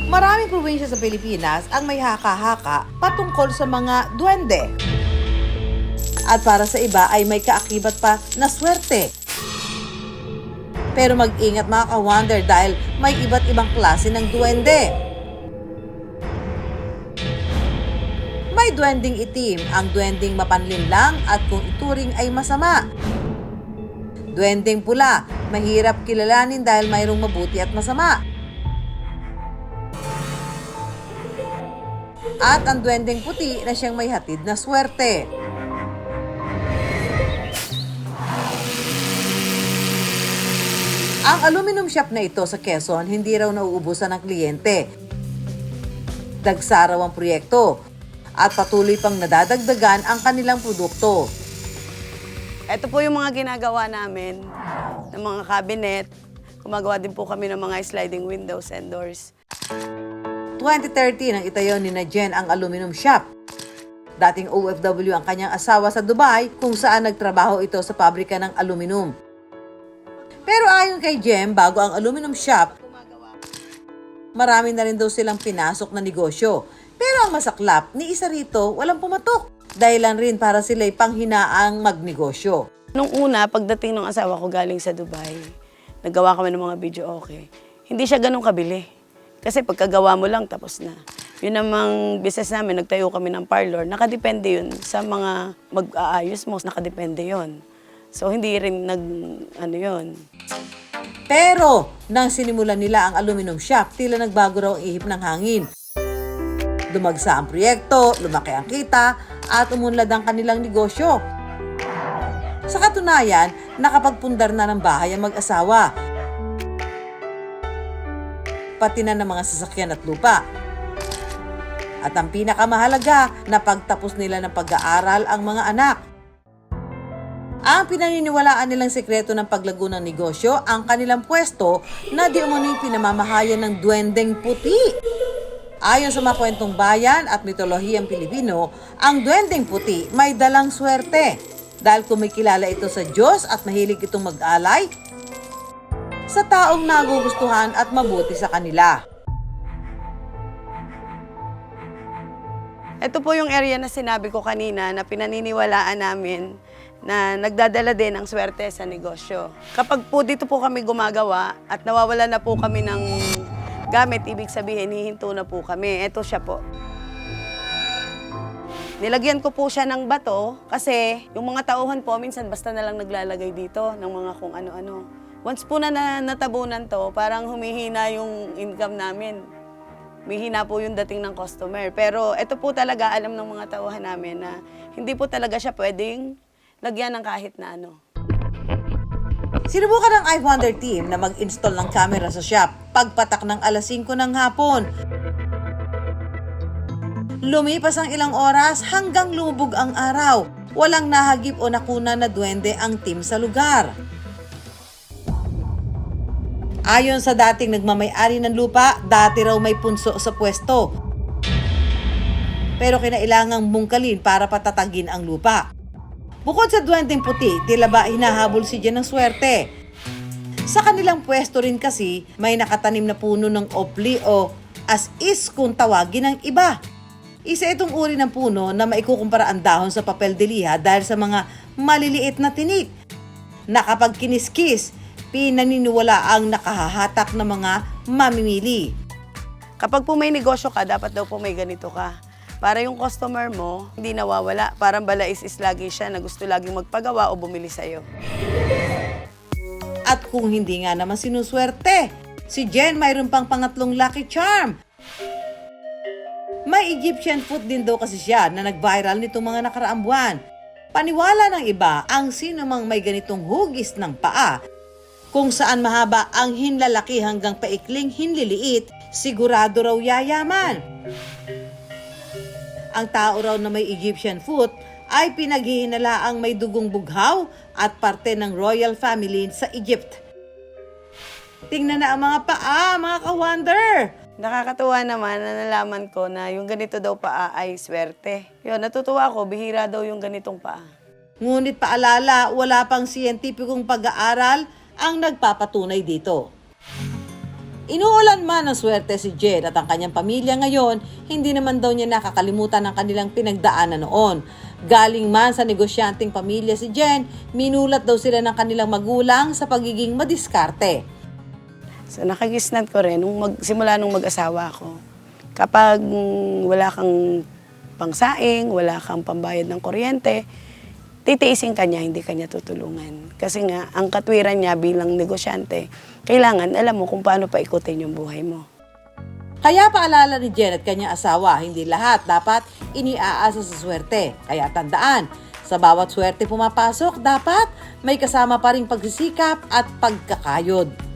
Maraming probinsya sa Pilipinas ang may haka-haka patungkol sa mga duwende. At para sa iba ay may kaakibat pa na swerte. Pero mag-ingat mga ka-wonder dahil may iba't ibang klase ng duwende. May duwending itim, ang duwending mapanlinlang at kung ituring ay masama. Duwending pula, mahirap kilalanin dahil mayroong mabuti at masama. At ang duwending puti na siyang may hatid na swerte. Ang aluminum shop na ito sa Quezon hindi raw nauubusan ng kliyente. Dagsaraw ang proyekto at patuloy pang nadadagdagan ang kanilang produkto. Ito po yung mga ginagawa namin ng mga cabinet. Gumagawa din po kami ng mga sliding windows and doors. 2013 nang itayo ni Jen ang aluminum shop. Dating OFW ang kanyang asawa sa Dubai kung saan nagtrabaho ito sa pabrika ng aluminum. Pero ayon kay Jen, bago ang aluminum shop, marami na rin daw silang pinasok na negosyo. Pero ang masaklap, ni isa rito walang pumatok. Dahilan rin para sila'y panghinaang magnegosyo. Nung una, pagdating ng asawa ko galing sa Dubai, naggawa kami ng mga video okay. Hindi siya ganun kabili. Kasi pagkagawa mo lang, tapos na. Yun namang business namin, nagtayo kami ng parlor. Nakadepende yun sa mga mag-aayos mo, nakadepende yun. So, hindi rin yun. Pero, nang sinimulan nila ang aluminum shop, tila nagbago raw ang ihip ng hangin. Dumagsa ang proyekto, lumaki ang kita, at umunlad ang kanilang negosyo. Sa katunayan, nakapagpundar na ng bahay ang mag-asawa. Pati na ng mga sasakyan at lupa. At ang pinakamahalaga, napagtapos nila ng pag-aaral ang mga anak. Ang pinaniniwalaan nilang sekreto ng paglago ng negosyo, ang kanilang pwesto na di umano'y pinamamahayan ng duwendeng puti. Ayon sa mga kwentong bayan at mitolohiyang Pilipino, ang duwendeng puti may dalang swerte. Dahil kumikilala ito sa Diyos at mahilig itong mag-alay sa taong nagugustuhan at mabuti sa kanila. Ito po yung area na sinabi ko kanina na pinaniniwalaan namin na nagdadala din ang swerte sa negosyo. Kapag po dito po kami gumagawa at nawawala na po kami ng gamit, ibig sabihin hihinto na po kami. Ito siya po. Nilagyan ko po siya ng bato kasi yung mga tauhan po minsan basta na lang naglalagay dito ng mga kung ano-ano. Once po na natabunan to, parang humihina yung income namin. Humihina po yung dating ng customer. Pero ito po talaga, alam ng mga tauhan namin na hindi po talaga siya pwedeng lagyan ng kahit na ano. Sinubukan ng iWonder team na mag-install ng camera sa shop pagpatak ng alas 5 ng hapon. Lumipas ang ilang oras hanggang lumubog ang araw. Walang nahagip o nakuna na duwende ang team sa lugar. Ayon sa dating nagmamay-ari ng lupa, dati raw may punso sa pwesto. Pero kinailangang bungkalin para patatagin ang lupa. Bukod sa duwendeng puti, tila ba hinahabol si Jen ng swerte. Sa kanilang pwesto rin kasi, may nakatanim na puno ng opli o as is kung tawagin ng iba. Isa itong uri ng puno na maikukumpara ang dahon sa papel de liha dahil sa mga maliliit na tinik. Na kapag kiniskis, pinaniniwala ang nakahahatak ng mga mamimili. Kapag po may negosyo ka, dapat daw po may ganito ka. Para yung customer mo, hindi nawawala. Parang balais is lagi siya na gusto laging magpagawa o bumili sa'yo. At kung hindi nga naman sinuswerte, si Jen mayroon pang pangatlong lucky charm. May Egyptian foot din daw kasi siya na nag-viral nitong mga nakaraang buwan. Paniwala ng iba, ang sino mang may ganitong hugis ng paa, kung saan mahaba ang hinlalaki hanggang paikling hinliliit, sigurado raw yayaman. Ang tao raw na may Egyptian foot ay pinaghihinalaang may dugong bughaw at parte ng royal family sa Egypt. Tingnan na ang mga paa, mga ka-wonder! Nakakatuwa naman na nalaman ko na yung ganito daw paa ay swerte. Yun, natutuwa ako, bihira daw yung ganitong paa. Ngunit paalala, wala pang siyentipikong pag-aaral ang nagpapatunay dito. Inuulan man ng swerte si Jen at ang kanyang pamilya ngayon, hindi naman daw niya nakakalimutan ang kanilang pinagdaanan noon. Galing man sa negosyanteng pamilya si Jen, minulat daw sila ng kanilang magulang sa pagiging madiskarte. So nakagisnan ko rin simula nung mag-asawa ako. Kapag wala kang pangsaing, wala kang pambayad ng kuryente, titiisin ka niya, hindi ka niya tutulungan. Kasi nga, ang katwiran niya bilang negosyante, kailangan alam mo kung paano paikutin yung buhay mo. Kaya paalala ni Jen at kanyang asawa, hindi lahat dapat iniaasa sa swerte. Kaya tandaan, sa bawat swerte pumapasok, dapat may kasama pa ring pagsisikap at pagkakayod.